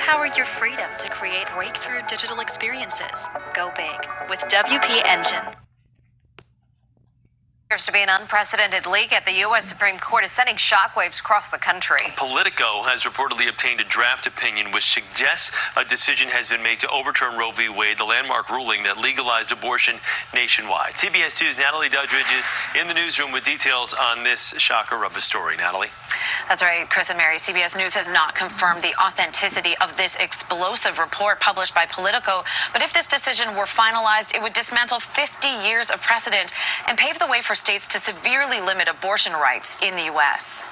Empower your freedom to create breakthrough digital experiences. Go big with WP Engine. Appears to be an unprecedented leak at the U.S. Supreme Court is sending shockwaves across the country. Politico has reportedly obtained a draft opinion which suggests a decision has been made to overturn Roe v. Wade, the landmark ruling that legalized abortion nationwide. CBS 2's Natalie Dudridge is in the newsroom with details on this shocker of a story. Natalie? That's right, Chris and Mary. CBS News has not confirmed the authenticity of this explosive report published by Politico. But if this decision were finalized, it would dismantle 50 years of precedent and pave the way for states to severely limit abortion rights in the U.S.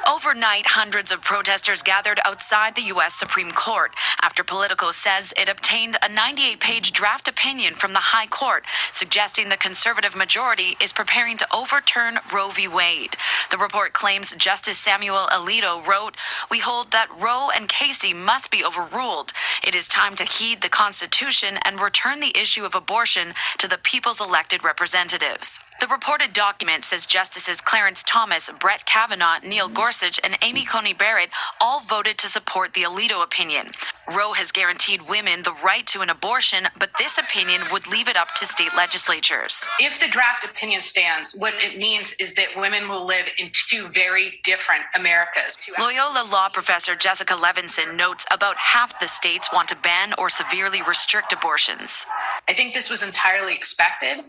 Overnight, hundreds of protesters gathered outside the U.S. Supreme Court after Politico says it obtained a 98-page draft opinion from the High Court suggesting the conservative majority is preparing to overturn Roe v. Wade. The report claims Justice Samuel Alito wrote, "We hold that Roe and Casey must be overruled. It is time to heed the Constitution and return the issue of abortion to the people's elected representatives." The reported document says Justices Clarence Thomas, Brett Kavanaugh, Neil Gorsuch, and Amy Coney Barrett all voted to support the Alito opinion. Roe has guaranteed women the right to an abortion, but this opinion would leave it up to state legislatures. If the draft opinion stands, what it means is that women will live in two very different Americas. Loyola law professor Jessica Levinson notes about half the states want to ban or severely restrict abortions. I think this was entirely expected,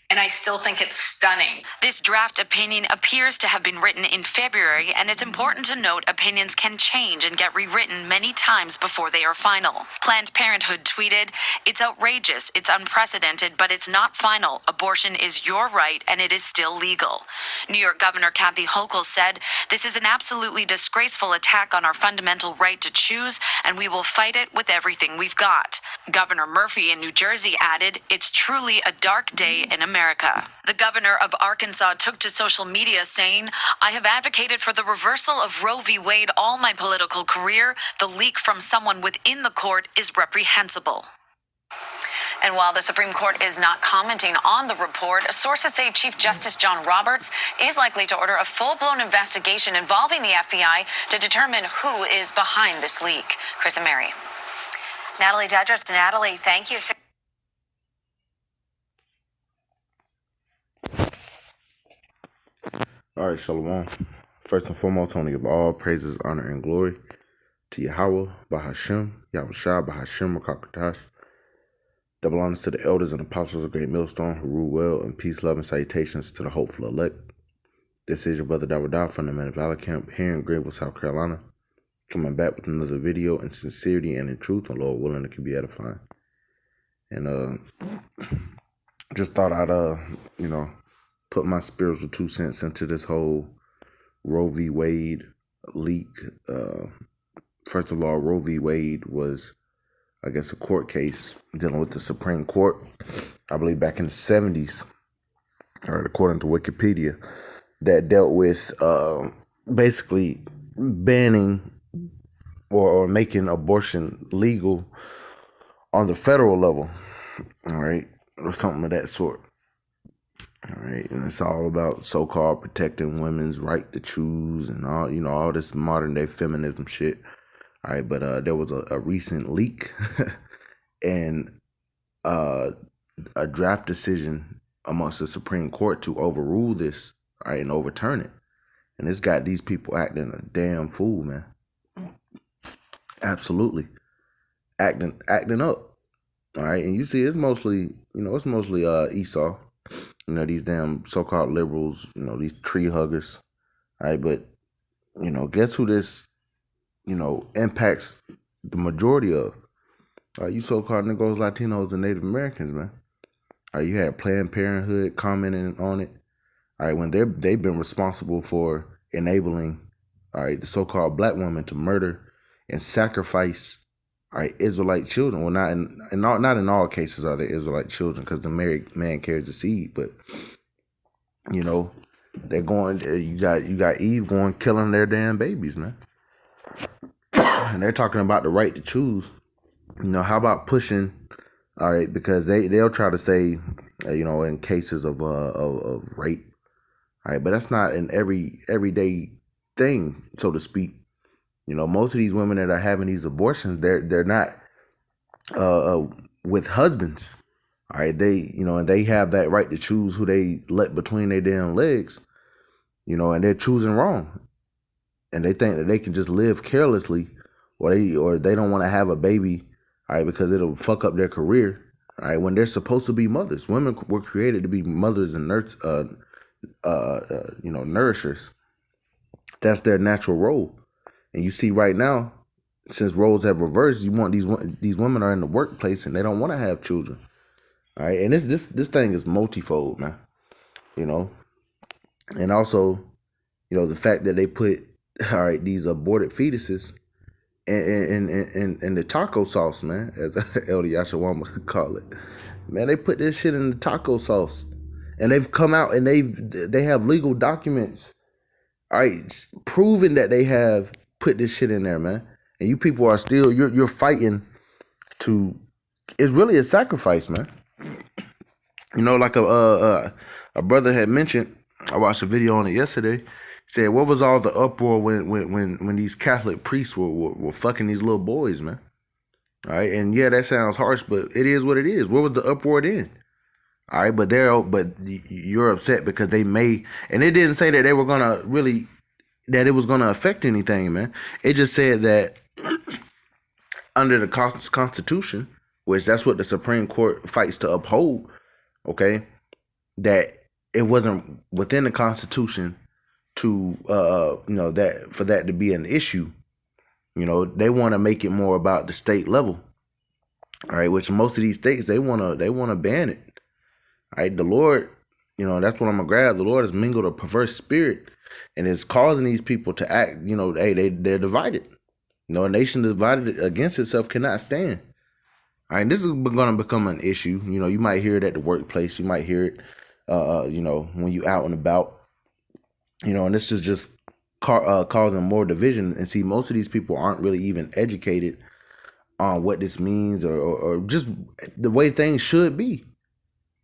and I still think it's stunning. This draft opinion appears to have been written in February, and it's important to note opinions can change and get rewritten many times before they are final. Planned Parenthood tweeted, "It's outrageous, it's unprecedented, but it's not final. Abortion is your right, and it is still legal." New York Governor Kathy Hochul said, "This is an absolutely disgraceful attack on our fundamental right to choose, and we will fight it with everything we've got." Governor Murphy in New Jersey added, "It's truly a dark day in America." The governor of Arkansas took to social media saying, "I have advocated for the reversal of Roe v. Wade all my political career. The leak from someone within the court is reprehensible." And while the Supreme Court is not commenting on the report, sources say Chief Justice John Roberts is likely to order a full-blown investigation involving the FBI to determine who is behind this leak. Chris and Mary. Natalie Dudridge. Natalie, thank you. All right, Shalom. First and foremost, I want to give all praises, honor, and glory to Yahweh, Bahashem, Yahushua, Bahashem, Rakakatash. Double honors to the elders and apostles of Great Millstone who rule well, and peace, love, and salutations to the hopeful elect. This is your brother Dawadah from the Men of Valor Camp here in Greenville, South Carolina, coming back with another video in sincerity and in truth, and Lord willing, it can be edifying. And just thought I'd put my spiritual 2 cents into this whole Roe v. Wade leak. First of all, Roe v. Wade was, I guess, a court case dealing with the Supreme Court, I believe back in the 70s, or according to Wikipedia, that dealt with basically banning or making abortion legal on the federal level, all right, or something of that sort. All right, and it's all about so-called protecting women's right to choose and all, all this modern day feminism shit. All right, but there was a recent leak and a draft decision amongst the Supreme Court to overrule this, all right, and overturn it. And it's got these people acting a damn fool, man. Absolutely. Acting up. All right, and you see it's mostly Esau. These damn so-called liberals, these tree huggers. All right, but, guess who this, impacts the majority of? You so-called Negroes, Latinos, and Native Americans, man. All right, you had Planned Parenthood commenting on it. All right, when they've been responsible for enabling, all right, the so-called black women to murder and sacrifice, all right, Israelite children. Well, not in all cases are they Israelite children, because the married man carries the seed. But they're going. You got Eve going killing their damn babies, man. And they're talking about the right to choose. How about pushing? All right, because they'll try to say, in cases of rape. All right, but that's not an everyday thing, so to speak. You know, most of these women that are having these abortions, they're not with husbands. All right, and they have that right to choose who they let between their damn legs. You know, and they're choosing wrong, and they think that they can just live carelessly, or they don't want to have a baby, all right, because it'll fuck up their career. All right, when they're supposed to be mothers, women were created to be mothers and nourishers. That's their natural role. And you see right now, since roles have reversed, you want these women are in the workplace and they don't want to have children. All right, and this thing is multifold, man. You know, and also, you know, the fact that they put all right these aborted fetuses in the taco sauce, man, as Elder Yashawama could call it. Man, they put this shit in the taco sauce, and they've come out and they have legal documents, all right, proving that they have put this shit in there, man. And you people are still you're fighting to. It's really a sacrifice, man. You know, like a brother had mentioned. I watched a video on it yesterday. Said, what was all the uproar when these Catholic priests were fucking these little boys, man? All right, and yeah, that sounds harsh, but it is what it is. What was the uproar then? All right, but you're upset because they may, and it didn't say that they were gonna really, that it was gonna affect anything, man. It just said that under the Constitution, which that's what the Supreme Court fights to uphold, okay, that it wasn't within the Constitution to that for that to be an issue. You know, they want to make it more about the state level. All right, which most of these states they want to ban it. All right, the Lord, you know, that's what I'm gonna grab. The Lord has mingled a perverse spirit and is causing these people to act, you know, they're divided. You know, a nation divided against itself cannot stand. All right, this is going to become an issue. You know, you might hear it at the workplace. You might hear it, when you out and about. You know, and this is just causing more division. And see, most of these people aren't really even educated on what this means or just the way things should be.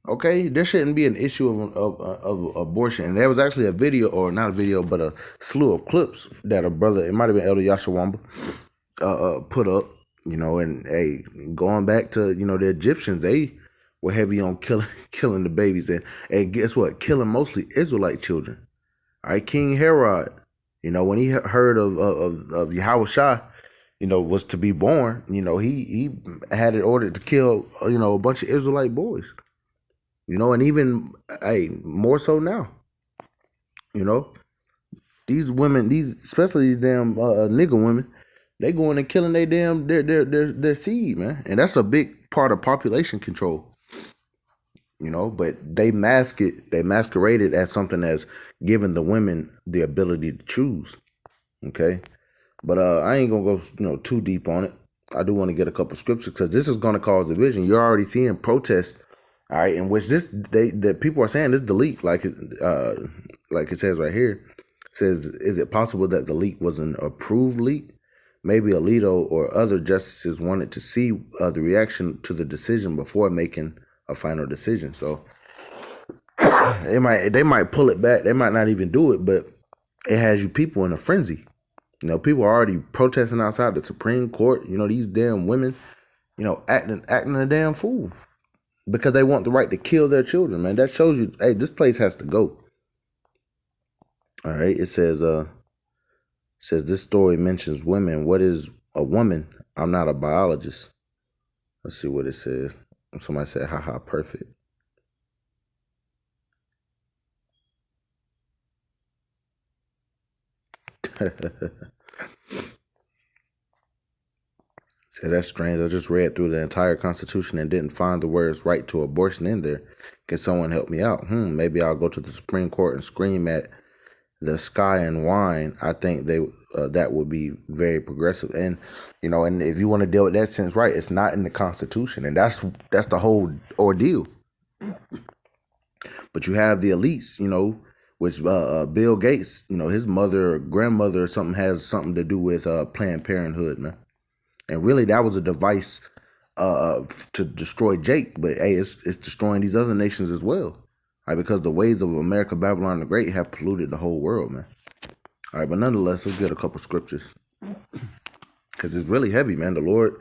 Okay, there shouldn't be an issue of abortion. And there was actually a video, or not a video, but a slew of clips that a brother, it might have been Elder Yashawamba, put up. You know, and hey, going back to, you know, the Egyptians, they were heavy on killing the babies, and guess what? Killing mostly Israelite children. All right, King Herod, you know, when he heard of Yahweh Shah, you know, was to be born, you know, he had it ordered to kill, you know, a bunch of Israelite boys. You know, and even more so now. You know, these women, especially these damn nigger women, they going and killing their seed, man, and that's a big part of population control. You know, but they masquerade it as something that's giving the women the ability to choose. Okay, but I ain't gonna go, you know, too deep on it. I do want to get a couple scriptures because this is gonna cause division. You're already seeing protests, all right, in which that people are saying this delete, like it says right here. It says, is it possible that the leak was an approved leak? Maybe Alito or other justices wanted to see the reaction to the decision before making a final decision. So they might pull it back. They might not even do it, but it has you people in a frenzy. You know, people are already protesting outside the Supreme Court. You know, these damn women, you know, acting a damn fool because they want the right to kill their children, man. That shows you, hey, this place has to go. All right. It says this story mentions women. What is a woman? I'm not a biologist. Let's see what it says. Somebody said, haha, perfect. Say, that's strange. I just read through the entire Constitution and didn't find the words right to abortion in there. Can someone help me out? Maybe I'll go to the Supreme Court and scream at the sky and whine. I think that would be very progressive. And, you know, and if you want to deal with that sense, right, it's not in the Constitution. And that's the whole ordeal. But you have the elites, you know, which Bill Gates, you know, his mother or grandmother or something has something to do with Planned Parenthood, man. And really, that was a device to destroy Jake. But, hey, it's destroying these other nations as well. All right, because the ways of America, Babylon the Great have polluted the whole world, man. All right, but nonetheless, let's get a couple scriptures. because it's really heavy, man. The Lord,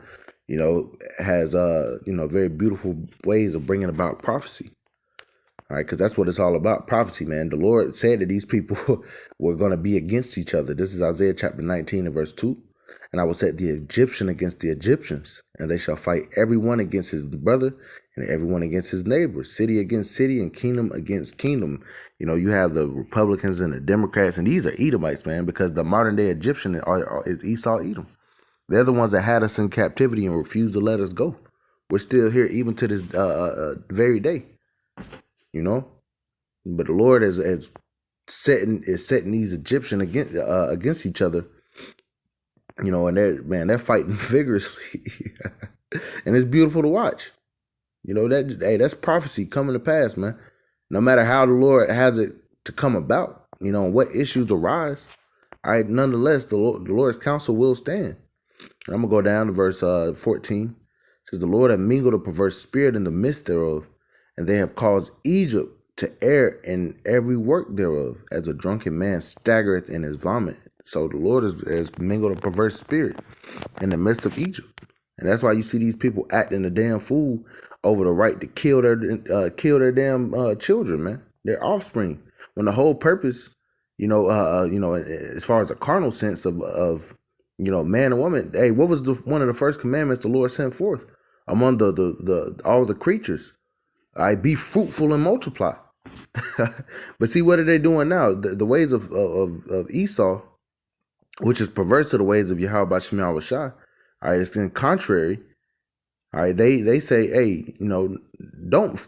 has very beautiful ways of bringing about prophecy. All right, because that's what it's all about, prophecy, man. The Lord said that these people were going to be against each other. This is Isaiah chapter 19 and verse 2. And I will set the Egyptian against the Egyptians, and they shall fight everyone against his brother and everyone against his neighbor, city against city and kingdom against kingdom. You have the Republicans and the Democrats, and these are Edomites, man, because the modern day Egyptian is Esau, Edom. They're the ones that had us in captivity and refused to let us go. We're still here even to this very day. But the Lord is setting these Egyptians against each other, and they're fighting vigorously, and it's beautiful to watch. That's prophecy coming to pass, man. No matter how the Lord has it to come about, what issues arise, nonetheless, the Lord's counsel will stand. And I'm gonna go down to verse 14. It says, "The Lord hath mingled a perverse spirit in the midst thereof, and they have caused Egypt to err in every work thereof, as a drunken man staggereth in his vomit." So the Lord has mingled a perverse spirit in the midst of Egypt, and that's why you see these people acting a damn fool over the right to kill their damn children, man, their offspring. When the whole purpose, as far as a carnal sense of man and woman. Hey, what was one of the first commandments the Lord sent forth among the all the creatures? Be fruitful and multiply. But see, what are they doing now? The ways of Esau, which is perverse to the ways of Yahweh Bashim Yahushua. All right, it's in contrary. All right, they say, hey, don't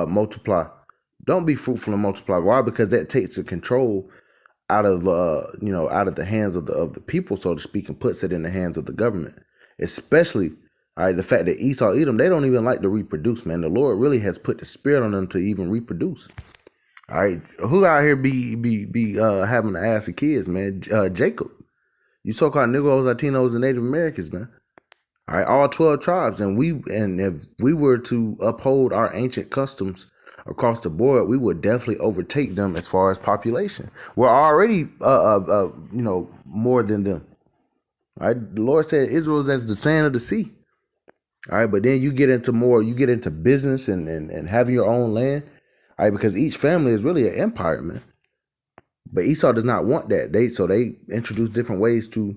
multiply, don't be fruitful and multiply. Why? Because that takes the control out of the hands of the people, so to speak, and puts it in the hands of the government. Especially, all right, the fact that Esau, Edom, they don't even like to reproduce, man. The Lord really has put the spirit on them to even reproduce. All right, who out here be having to ask the kids, man? Jacob. You so-called Negroes, Latinos, and Native Americans, man. All right, all 12 tribes, and if we were to uphold our ancient customs across the board, we would definitely overtake them as far as population. We're already, more than them. All right, the Lord said Israel is as the sand of the sea. All right, but then you get into business and having your own land. All right, because each family is really an empire, man. But Esau does not want that. They introduce different ways to,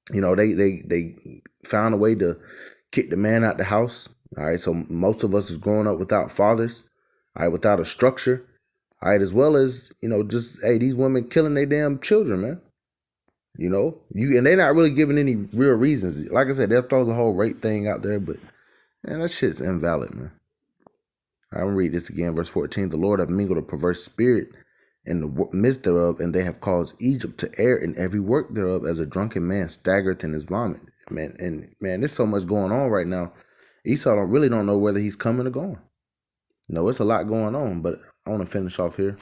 they found a way to kick the man out the house. All right, so most of us is growing up without fathers. All right, without a structure. All right, as well as, these women killing their damn children, man. And they're not really giving any real reasons. Like I said, they'll throw the whole rape thing out there, but man, that shit's invalid, man. I'm gonna read this again, verse 14. "The Lord hath mingled a perverse spirit in the midst thereof, and they have caused Egypt to err in every work thereof, as a drunken man staggereth in his vomit." Man, there's so much going on right now. Esau don't know whether he's coming or going. It's a lot going on, but I want to finish off here.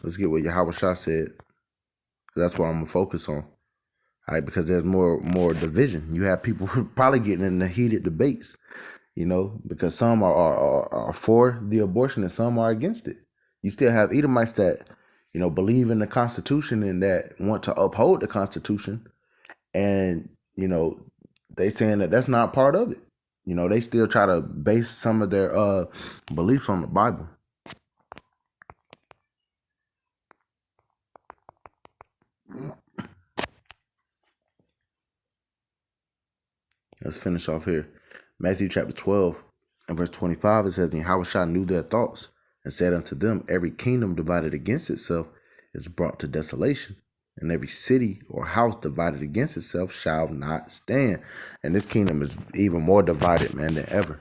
Let's get what Yahweh Shah said. That's what I'm going to focus on. All right, because there's more division. You have people probably getting in the heated debates, because some are for the abortion and some are against it. You still have Edomites that, believe in the Constitution and that want to uphold the Constitution. And, they saying that that's not part of it. They still try to base some of their beliefs on the Bible. Let's finish off here. Matthew chapter 12 and verse 25, it says, "And Yahushua knew their thoughts and said unto them, Every kingdom divided against itself is brought to desolation, and every city or house divided against itself shall not stand." And this kingdom is even more divided, man, than ever.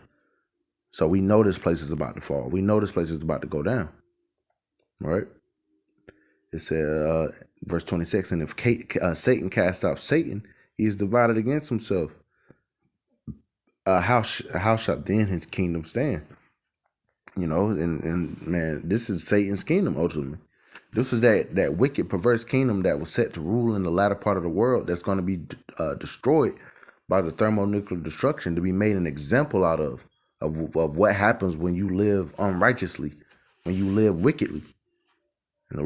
So we know this place is about to fall. We know this place is about to go down. Right? It said, verse 26, "And if Satan cast out Satan, he is divided against himself. How shall then his kingdom stand?" And man, this is Satan's kingdom ultimately. This is that wicked, perverse kingdom that was set to rule in the latter part of the world, that's going to be destroyed by the thermonuclear destruction, to be made an example out of what happens when you live unrighteously, when you live wickedly. And the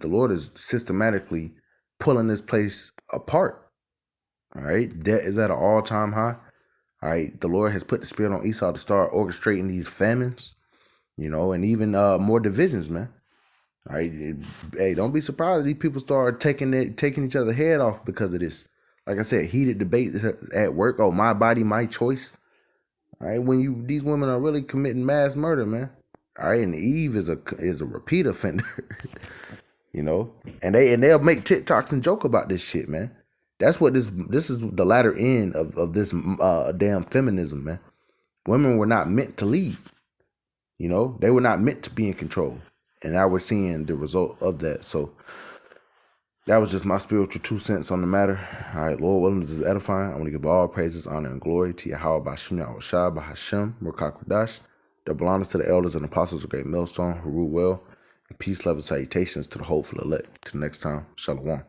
Lord is systematically pulling this place apart. All right. Debt is at an all-time high. All right. The Lord has put the spirit on Esau to start orchestrating these famines, and even more divisions, man. All right. Hey, don't be surprised if these people start taking each other's head off because of this. Like I said, heated debate at work. Oh, my body, my choice. All right. When these women are really committing mass murder, man. All right. And Eve is a repeat offender. And they'll make TikToks and joke about this shit, man. That's what this is the latter end of this damn feminism, man. Women were not meant to lead. They were not meant to be in control. And now we're seeing the result of that. So that was just my spiritual 2 cents on the matter. All right, Lord willing, this is edifying. I want to give all praises, honor, and glory to Yahweh Bashim Yahushua Bahashem Murkakwadash. Double honors to the elders and apostles of Great Millstone who rule well. And peace, love, and salutations to the hopeful elect. Till next time, Shalom.